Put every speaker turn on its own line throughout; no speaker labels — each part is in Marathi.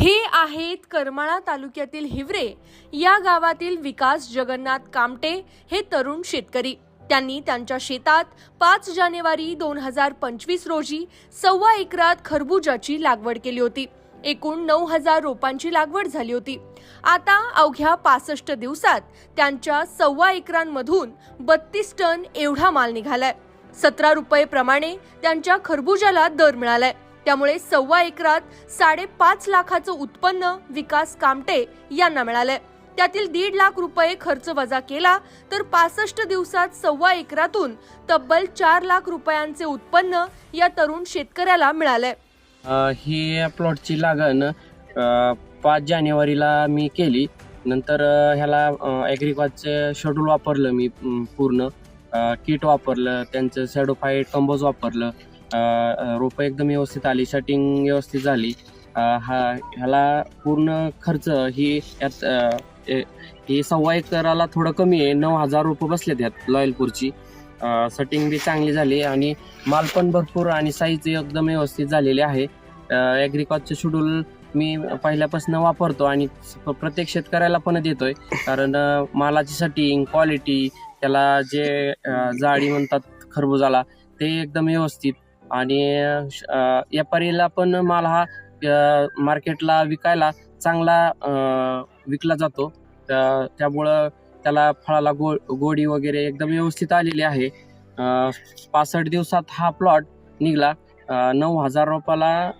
हे आहेत करमाळा तालुक्यातील हिवरे या गावातील विकास जगन्नाथ कामटे हे तरुण शेतकरी। त्यांनी त्यांच्या शेतात 5 जानेवारी 2025 रोजी 1.25 एकरात खरबुजाची लागवड केली होती। एकूण 9,000 रोपांची लागवड झाली होती। आता अवघ्या 65 दिवसात त्यांच्या 1.25 एकरांमधून 32 टन एवढा माल निघालाय। 17 रुपये प्रमाणे त्यांच्या खरबुजाला दर मिळालाय। त्यामुळे 1.25 एकरात 5.5 लाखाचं उत्पन्न विकास कामटे यांना मिळालंय। त्यातील 1.5 लाख रुपये खर्च वजा केला तर 65 दिवसात 1.25 एकरातून तब्बल 4 लाख रुपयांचे उत्पन्न या तरुण शेतकऱ्याला मिळालंय।
ही प्लॉटची लागण 5 जानेवारीला मी केली। नंतर ह्याला ॲग्रिकॉजचे शेड्यूल वापरलं मी, पूर्ण किट वापरलं, त्यांचं सॅडोफाईट कंपोज वापरलं। रोपं एकदम व्यवस्थित आली, सेटिंग व्यवस्थित झाली। ह्याला पूर्ण खर्च ही यात ही 1.25 एकराला थोडं कमी आहे। 9,000 रोपं बसलेत यात लॉयलपूरची। सेटिंग बी चांगली झाली आणि माल पण भरपूर आणि साईज एकदम व्यवस्थित झालेली आहे। ॲग्रिकॉजचे शेड्यूल मी पहिल्यापासून वापरतो आणि प्रत्येक शेतकऱ्याला पण देतोय, कारण मालाची सेटिंग, क्वालिटी, त्याला जे जाडी म्हणतात खरबुजाला, ते एकदम व्यवस्थित। आणि व्यापारीला पण माल हा मार्केटला विकायला चांगला विकला जातो। त्यामुळं त्याला फळाला गोडी वगैरे एकदम व्यवस्थित आलेली आहे। 65 दिवसात हा प्लॉट निघला। 9,000 रोपाला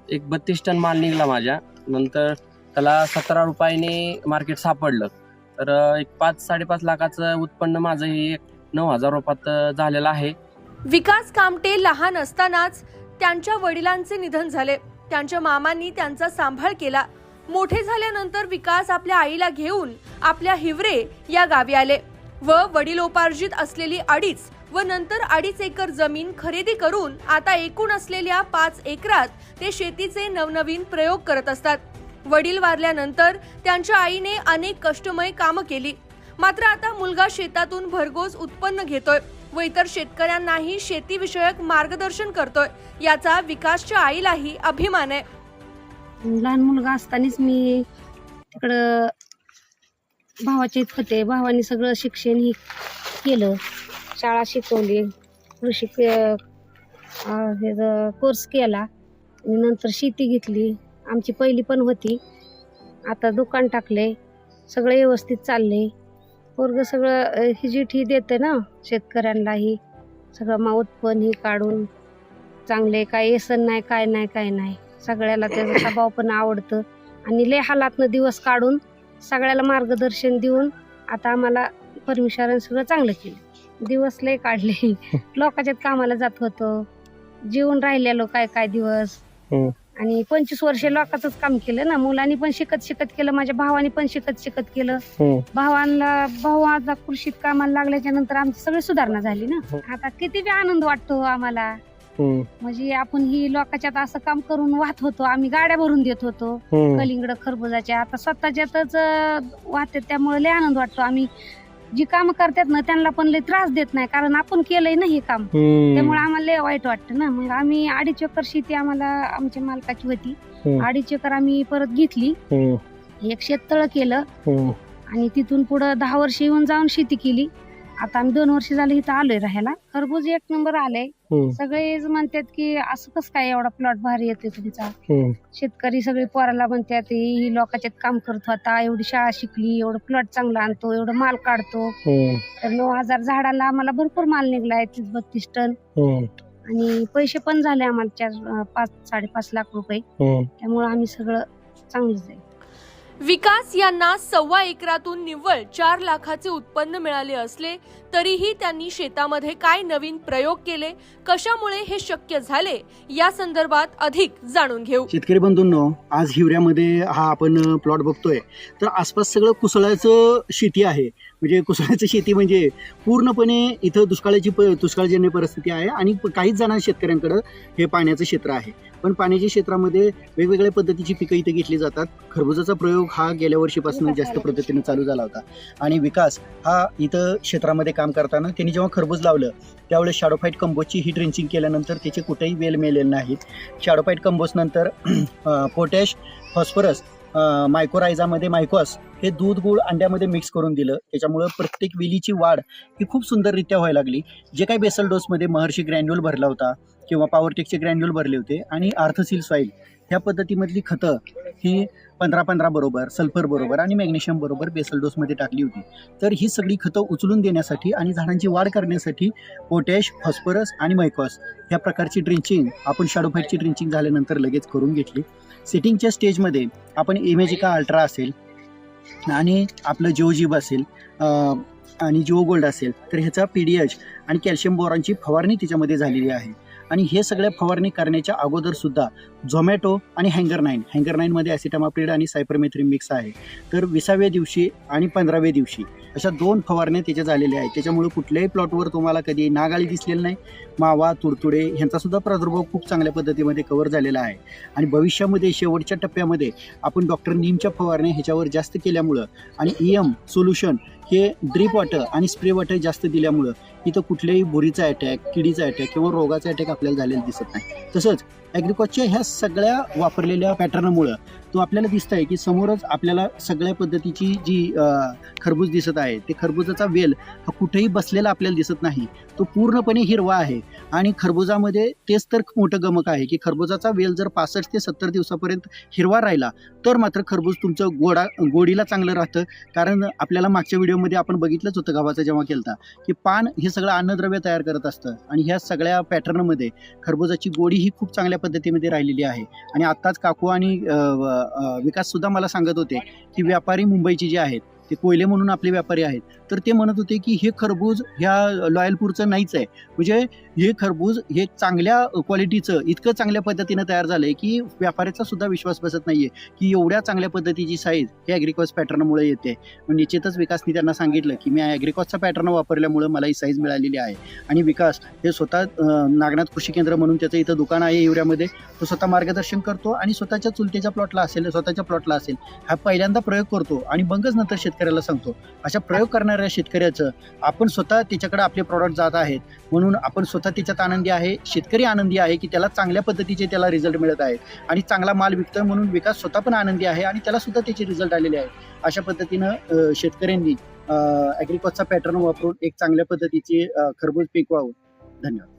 एक 32 टन माल निघला माझ्या। नंतर त्याला 17 रुपयाने मार्केट सापडलं, तर एक 5-5.5 लाखाचं उत्पन्न माझं हे 9,000 रोपात झालेलं आहे।
विकास कामटे लहान असतानाच त्यांच्या वडिलांचे निधन झाले। त्यांच्या मामांनी त्यांचा सांभाळ केला। मोठे झाल्यानंतर विकास आपल्या आईला घेऊन आपल्या हिवरे या गावी आले व वडिलोपार्जित असलेली 2.5 व नंतर 2.5 एकर जमीन खरेदी करून आता एकूण असलेल्या 5 एकरात ते शेतीचे नवनवीन प्रयोग करत असतात। वडील वारल्यानंतर त्यांच्या आईने अनेक कष्टमय कामं केली, मात्र आता मुलगा शेतातून भरघोस उत्पन्न घेतोय व इतर शेतकऱ्यांनाही शेतीविषयक मार्गदर्शन करतोय। याचा विकासच्या आईलाही अभिमान आहे।
लहान मुलगा असतानाच मी तिकडं भावाच्या इथं होते। भावाने सगळं शिक्षण ही केलं, शाळा शिकवली, कृषी कोर्स केला आणि नंतर शेती घेतली। आमची पहिली पण होती, आता दुकान टाकले, सगळं व्यवस्थित चाललंय। पोरगं सगळं ही देते ना शेतकऱ्यांनाही, सगळं उत्पन्न ही काढून चांगले, काय येसन नाही, काय नाही सगळ्याला त्याचा स्वभाव पण आवडतं आणि लय हालातनं दिवस काढून सगळ्याला मार्गदर्शन देऊन आता आम्हाला परमेश्वराने सगळं चांगलं केलं। दिवस लय काढले, लोकांच्यात कामाला जात होतो, जीवन राहिलेलो काय दिवस आणि 25 वर्ष लोकांचंच काम केलं ना। मुलांनी पण शिकत केलं, माझ्या भावाने पण शिकत केलं। भाऊ आता कृषीत कामाला लागल्याच्या नंतर आमची सगळी सुधारणा झाली ना। आता किती बी आनंद वाटतो आम्हाला, म्हणजे आपण ही लोकांच्यात असं काम करून वाहत होतो, आम्ही गाड्या भरून देत होतो कलिंगड खरबुजाच्या, आता स्वतःच्यातच वाहते, त्यामुळे लय आनंद वाटतो। आम्ही जी काम करतात ना त्यांना पण लय त्रास देत नाही, कारण आपण केलंय ना हे काम, त्यामुळे आम्हाला लय वाईट वाटतं ना। मग आम्ही 2.5 एकर शेती आम्हाला आमच्या मालकाची होती, 2.5 एकर आम्ही परत घेतली, एक शेततळ केलं आणि तिथून पुढे 10 वर्ष येऊन जाऊन शेती केली। आता आम्ही 2 वर्ष झाले इथं आलोय राहायला। खरबूज 1 नंबर आलंय। सगळे म्हणतात की असं कसं काय एवढा प्लॉट भारी येतोय तुमचा। शेतकरी सगळे पोराला म्हणतात ही लोकांच्यात काम करत होता, एवढी शाळा शिकली, एवढं प्लॉट चांगला आणतो, एवढं माल काढतो। तर 9,000 झाडाला आम्हाला भरपूर माल निघलाय, 32 टन आणि पैसे पण झाले आम्हाला 5-5.5 लाख रुपये। त्यामुळे आम्ही सगळं चांगलंच आहे।
विकास यांना 1.25 एकरातून निव्वळ 4 लाखाचे उत्पन्न मिळाले असले तरीही त्यांनी शेतामध्ये काय नवीन प्रयोग केले, कशामुळे हे शक्य झाले, या संदर्भात अधिक जाणून घेऊ।
शेतकरी बंधूंनो, आज हिवऱ्यामध्ये हा आपण प्लॉट बघतोय, तर आसपास सगळं कुसळाचं शेती आहे। म्हणजे कुसळाचं शेती म्हणजे पूर्णपणे इथं दुष्काळजन्य परिस्थिती आहे आणि काहीच जणांना शेतकऱ्यांकडे हे पाण्याचं क्षेत्र आहे। पण पाण्याच्या क्षेत्रामध्ये वेगवेगळ्या पद्धतीची पिकं इथे घेतली जातात. खरबुजाचा प्रयोग हा गेल्या वर्षीपासून जास्त पद्धतीने चालू झाला होता आणि विकास हा इथं क्षेत्रामध्ये काम करताना त्यांनी जेव्हा खरबूज लावलं त्यावेळेस शॅडोफाईट कंपोस्टची ही ड्रिंचिंग केल्यानंतर त्याचे कुठेही वेल मेलेले नाहीत. शॅडोफाईट कंपोस्ट नंतर पोटॅश, फॉस्फरस, मायकोरायझामध्ये मायकॉस हे दूध गुळ अंड्यामध्ये मिक्स करून दिलं. त्याच्यामुळं प्रत्येक वेलीची वाढ ही खूप सुंदररित्या व्हायला लागली. जे काही बेसल डोसमध्ये महर्षी ग्रॅन्युल भरला होता किंवा पॉवरटेकचे ग्रॅन्युल भरले होते आणि आर्थसील सॉईल ह्या पद्धतीमधली खतं ही 15-15 बरोबर, सल्फर बरोबर आणि मॅग्नेशियम बरोबर बेसल डोसमध्ये टाकली होती. तर ही सगळी खतं उचलून देण्यासाठी आणि झाडांची वाढ करण्यासाठी पोटॅश, फॉस्फरस आणि मायकॉस ह्या प्रकारची ड्रिंचिंग आपण शॅडोफाईटची ड्रिंचिंग झाल्यानंतर लगेच करून घेतली. सेटिंगच्या स्टेजमध्ये आपण इमेजिका अल्ट्रा असेल आणि आपलं जिओजीब असेल आणि जिओ गोल्ड असेल तर ह्याचा PDH आणि कॅल्शियम बोरॉनची फवारणी त्याच्यामध्ये झालेली आहे. आणि हे सगळ्या फवारणी करण्याच्या अगोदरसुद्धा झोमॅटो आणि हँगर 9मध्ये ॲसिटामाप्रिड आणि सायपरमेथ्रिन मिक्स आहे. तर 20व्या दिवशी आणि 15व्या दिवशी अशा 2 फवारण्या त्याच्या झालेल्या आहेत. त्याच्यामुळे कुठल्याही प्लॉटवर तुम्हाला कधी नागाळी दिसलेली नाही. मावा, तुडतुडे ह्यांचासुद्धा प्रादुर्भाव खूप चांगल्या पद्धतीमध्ये कव्हर झालेला आहे. आणि भविष्यामध्ये शेवटच्या टप्प्यामध्ये आपण डॉक्टर नीमच्या फवारण्या ह्याच्यावर जास्त केल्यामुळं आणि EM सोल्युशन हे ड्रीप वॉटर आणि स्प्रे वॉटर जास्त दिल्यामुळं इथं कुठल्याही बुरीचा अटॅक, किडीचा अटॅक किंवा रोगाचा अटॅक आपल्याला झालेला दिसत नाही. तसंच ॲग्रिकॉसच्या ह्या सगळ्या वापरलेल्या पॅटर्नमुळं तो आपल्याला दिसत आहे की समोरच आपल्याला सगळ्या पद्धतीची जी खरबूज दिसत आहे ते खरबुजाचा वेल हा कुठेही बसलेला आपल्याला दिसत नाही. तो पूर्णपणे हिरवा आहे आणि खरबुजामध्ये तेच तर मोठं गमक आहे की खरबुजाचा वेल जर 65 ते 70 दिवसापर्यंत हिरवा राहिला तर मात्र खरबूज तुमचं गोडीला चांगलं राहतं. कारण आपल्याला मागच्या व्हिडिओमध्ये आपण बघितलंच होतं गव्हाचा जेव्हा केलता की पान हे सगळं अन्नद्रव्य तयार करत असतं आणि ह्या सगळ्या पॅटर्नमध्ये खरबुजाची गोडी ही खूप चांगल्या पद्धतीमध्ये राहिलेली आहे. आणि आत्ताच काकू आणि विकाससुद्धा मला सांगत होते की व्यापारी मुंबईचे जे आहेत ते कोयले म्हणून आपले व्यापारी आहेत तर ते म्हणत होते की हे खरबूज ह्या लॉयलपूरचं नाहीच आहे. म्हणजे हे खरबूज हे चांगल्या क्वालिटीचं इतकं चांगल्या पद्धतीनं तयार झालं आहे की व्यापाऱ्याचा सुद्धा विश्वास बसत नाही आहे की एवढ्या चांगल्या पद्धतीची साईज हे ॲग्रिकॉस पॅटर्नमुळे येते. पण निश्चितच विकासने त्यांना सांगितलं की मी ॲग्रिकॉसचा पॅटर्न वापरल्यामुळं मला ही साईज मिळालेली आहे. आणि विकास हे स्वतः नागनाथ कृषी केंद्र म्हणून त्याचं इथं दुकान आहे युरियामध्ये, तो स्वतः मार्गदर्शन करतो आणि स्वतःच्या चुलतेच्या प्लॉटला असेल, स्वतःच्या प्लॉटला असेल हा पहिल्यांदा प्रयोग करतो आणि मगच नंतर शेतकऱ्याला सांगतो. अशा प्रयोग करणाऱ्या शेतकऱ्याचं आपण स्वतः त्याच्याकडे आपले प्रॉडक्ट जात आहेत म्हणून आपण स्वतः त्याच्यात आनंदी आहे. शेतकरी आनंदी आहे की त्याला चांगल्या पद्धतीचे त्याला रिझल्ट मिळत आहेत आणि चांगला माल विकतोय म्हणून विकास स्वतः पण आनंदी आहे आणि त्याला सुद्धा त्याचे रिझल्ट आलेले आहेत. अशा पद्धतीनं शेतकऱ्यांनी ॲग्रिकॉसचा पॅटर्न वापरून एक चांगल्या पद्धतीचे खरबूज पिकवावं. धन्यवाद.